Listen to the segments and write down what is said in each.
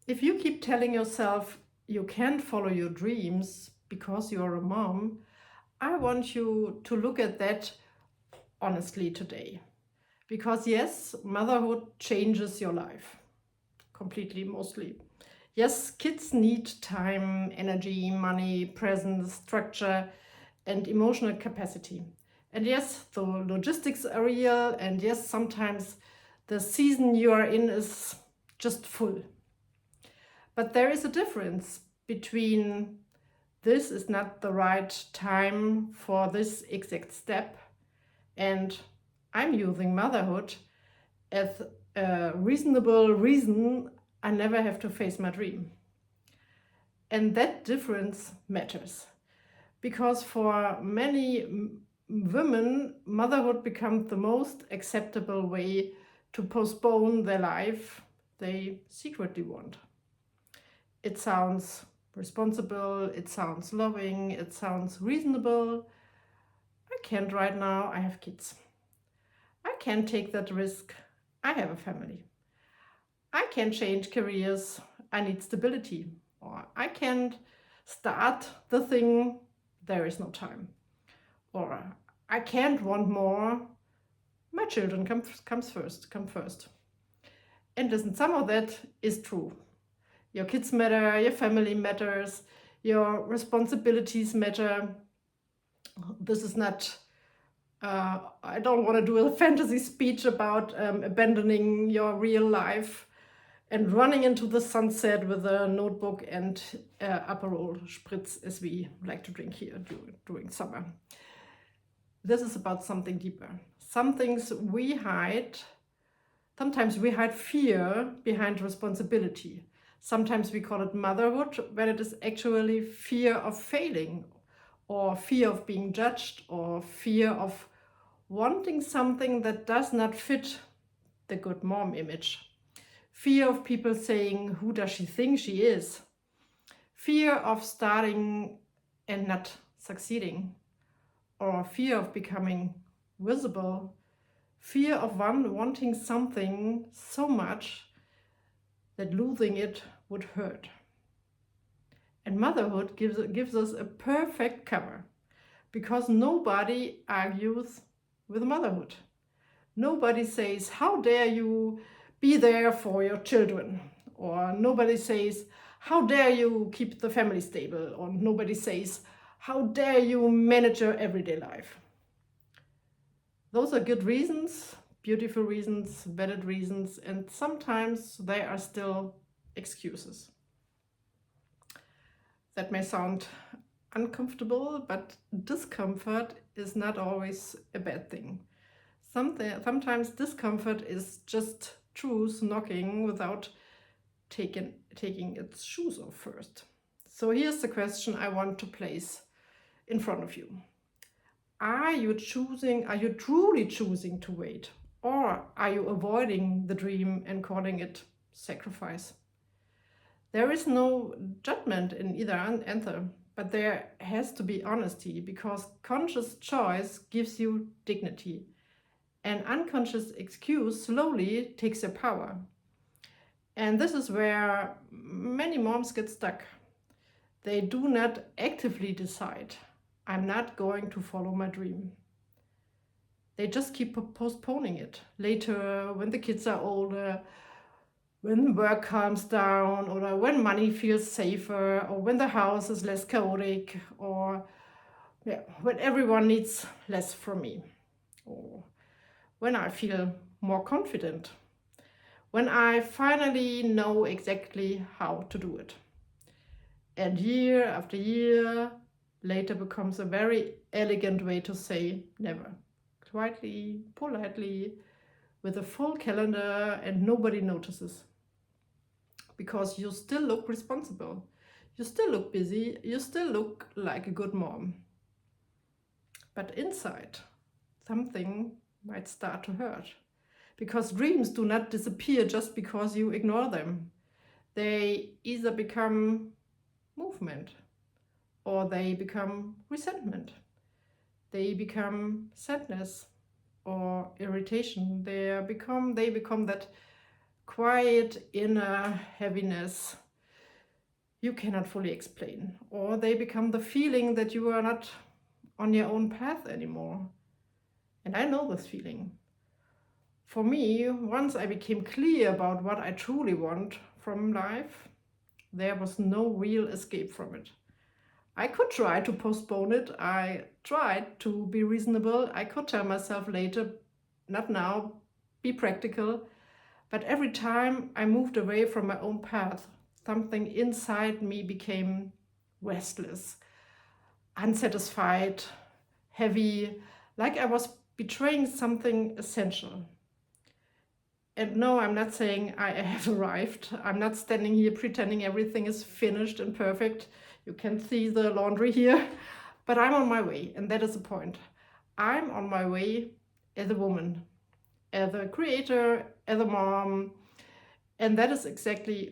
If you keep telling yourself you can't follow your dreams because you're a mom, I want you to look at that honestly today. Because yes, motherhood changes your life completely, mostly. Yes, kids need time, energy, money, presence, structure, and emotional capacity. And yes, the logistics are real, and yes, sometimes the season you are in is just full. But there is a difference between this is not the right time for this exact step, and I'm using motherhood as a reasonable reason I never have to face my dream. And that difference matters because for many women, motherhood becomes the most acceptable way to postpone their life they secretly want. It sounds responsible, it sounds loving, it sounds reasonable. I can't right now, I have kids. I can't take that risk, I have a family. I can't change careers, I need stability. Or I can't start the thing, there is no time. Or I can't want more, my children come first. And listen, some of that is true. Your kids matter, your family matters, your responsibilities matter. This is not, I don't want to do a fantasy speech about abandoning your real life and running into the sunset with a notebook and Aperol Spritz, as we like to drink here during summer. This is about something deeper. Some things we hide. Sometimes we hide fear behind responsibility. Sometimes we call it motherhood when it is actually fear of failing, or fear of being judged, or fear of wanting something that does not fit the good mom image. Fear of people saying, who does she think she is? Fear of starting and not succeeding, or fear of becoming visible. Fear of wanting something so much that losing it would hurt. And motherhood gives us a perfect cover because nobody argues with motherhood. Nobody says, how dare you be there for your children? Or nobody says, how dare you keep the family stable? Or nobody says, how dare you manage your everyday life? Those are good reasons, beautiful reasons, valid reasons, and sometimes they are still excuses. That may sound uncomfortable, but discomfort is not always a bad thing. Sometimes discomfort is just truth knocking without taking its shoes off first. So here's the question I want to place in front of you. Are you truly choosing to wait? Or are you avoiding the dream and calling it sacrifice? There is no judgment in either answer, but there has to be honesty because conscious choice gives you dignity. An unconscious excuse slowly takes your power. And this is where many moms get stuck. They do not actively decide, I'm not going to follow my dream. They just keep postponing it. Later, when the kids are older, when work calms down, or when money feels safer, or when the house is less chaotic, or when everyone needs less from me, or when I feel more confident, when I finally know exactly how to do it. And year after year later becomes a very elegant way to say never. Quietly, politely, with a full calendar, and nobody notices. Because you still look responsible. You still look busy. You still look like a good mom. But inside, something might start to hurt. Because dreams do not disappear just because you ignore them. They either become movement or they become resentment. They become sadness or irritation. They become that quiet inner heaviness you cannot fully explain, or they become the feeling that you are not on your own path anymore. And I know this feeling. For me, once I became clear about what I truly want from life, there was no real escape from it. I could try to postpone it. I tried to be reasonable. I could tell myself later, not now, be practical. But every time I moved away from my own path, something inside me became restless, unsatisfied, heavy, like I was betraying something essential. And no, I'm not saying I have arrived. I'm not standing here pretending everything is finished and perfect. You can see the laundry here, but I'm on my way, and that is the point. I'm on my way as a woman, as a creator, as a mom, and that is exactly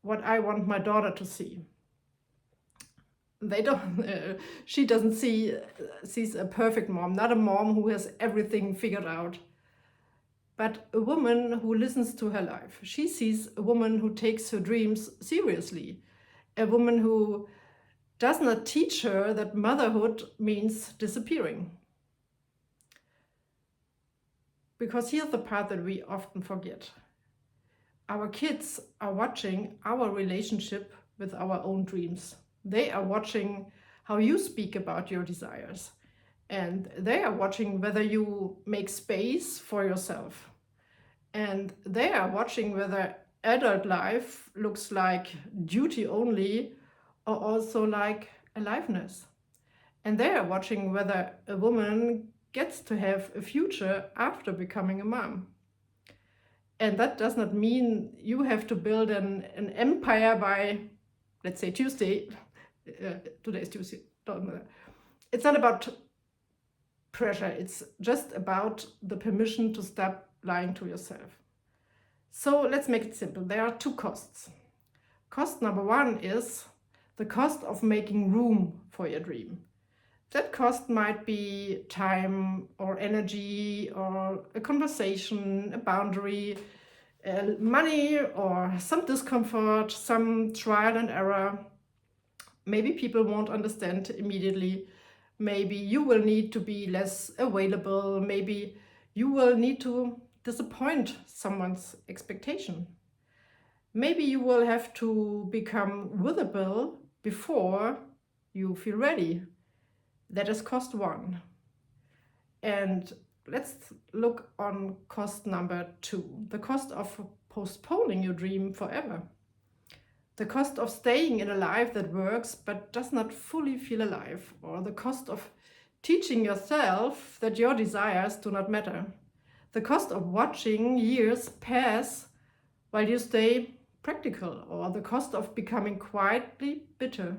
what I want my daughter to see. They don't. She doesn't sees a perfect mom, not a mom who has everything figured out, but a woman who listens to her life. She sees a woman who takes her dreams seriously, a woman who does not teach her that motherhood means disappearing. Because here's the part that we often forget. Our kids are watching our relationship with our own dreams. They are watching how you speak about your desires. And they are watching whether you make space for yourself. And they are watching whether adult life looks like duty only or also like aliveness. And they are watching whether a woman gets to have a future after becoming a mom. And that does not mean you have to build an empire by, let's say, Tuesday. Today is Tuesday. It's not about pressure. It's just about the permission to stop lying to yourself. So let's make it simple. There are two costs. Cost number one is the cost of making room for your dream. That cost might be time or energy or a conversation, a boundary, money or some discomfort, some trial and error. Maybe people won't understand immediately. Maybe you will need to be less available. Maybe you will need to disappoint someone's expectation. Maybe you will have to become visible before you feel ready. That is cost one. And let's look on cost number two, the cost of postponing your dream forever. The cost of staying in a life that works but does not fully feel alive, or the cost of teaching yourself that your desires do not matter. The cost of watching years pass while you stay practical, or the cost of becoming quietly bitter,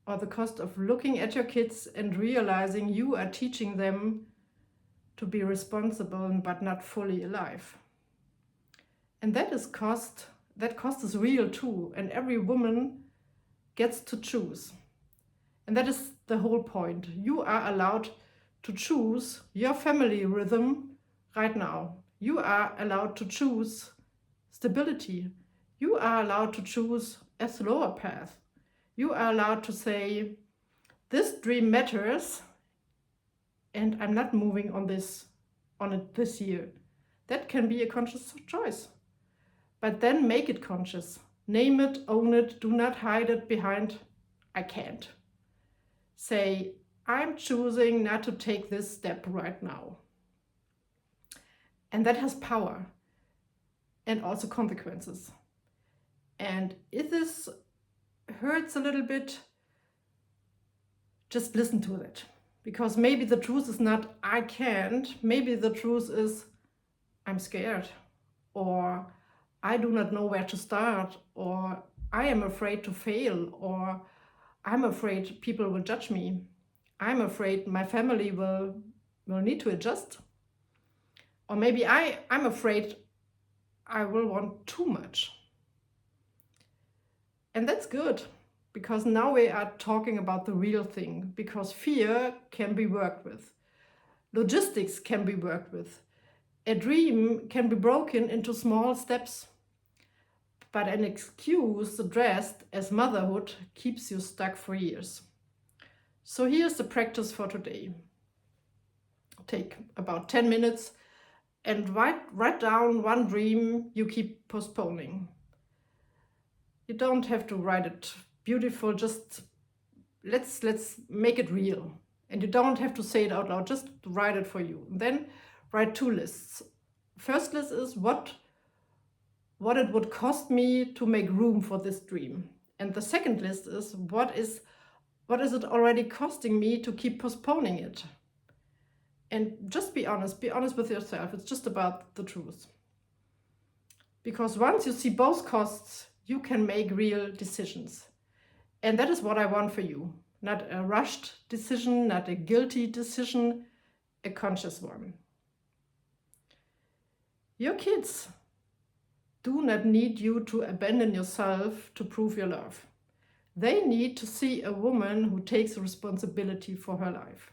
or the cost of looking at your kids and realizing you are teaching them to be responsible but not fully alive. And that cost is real too, and every woman gets to choose. And that is the whole point. You are allowed to choose your family rhythm right now. You are allowed to choose stability. You are allowed to choose a slower path. You are allowed to say, this dream matters and I'm not moving on it this year. That can be a conscious choice. But then make it conscious. Name it, own it, do not hide it behind, I can't. Say, I'm choosing not to take this step right now. And that has power and also consequences. And if this hurts a little bit, just listen to it. Because maybe the truth is not, I can't. Maybe the truth is, I'm scared. Or I do not know where to start, or I am afraid to fail, or I'm afraid people will judge me. I'm afraid my family will need to adjust. Or maybe I'm afraid I will want too much. And that's good, because now we are talking about the real thing, because fear can be worked with. Logistics can be worked with. A dream can be broken into small steps, but an excuse dressed as motherhood keeps you stuck for years. So here's the practice for today. Take about 10 minutes and write down one dream you keep postponing. You don't have to write it beautiful, just let's make it real. And you don't have to say it out loud, just write it for you. And then write 2 lists. First list is what it would cost me to make room for this dream. And the second list is what is it already costing me to keep postponing it? And just be honest with yourself. It's just about the truth. Because once you see both costs, you can make real decisions. And that is what I want for you. Not a rushed decision, not a guilty decision, a conscious one. Your kids do not need you to abandon yourself to prove your love. They need to see a woman who takes responsibility for her life.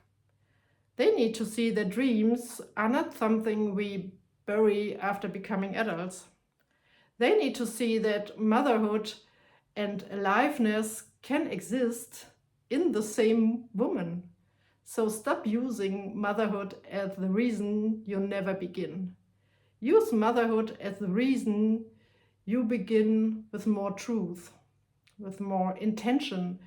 They need to see that dreams are not something we bury after becoming adults. They need to see that motherhood and aliveness can exist in the same woman. So stop using motherhood as the reason you never begin. Use motherhood as the reason you begin with more truth, with more intention,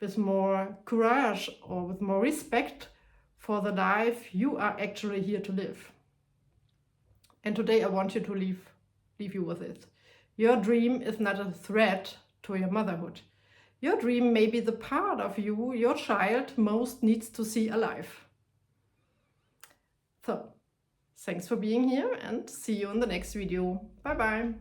with more courage, or with more respect for the life you are actually here to live. And today I want you to leave you with it. Your dream is not a threat to your motherhood. Your dream may be the part of you your child most needs to see alive. So, thanks for being here and see you in the next video. Bye bye.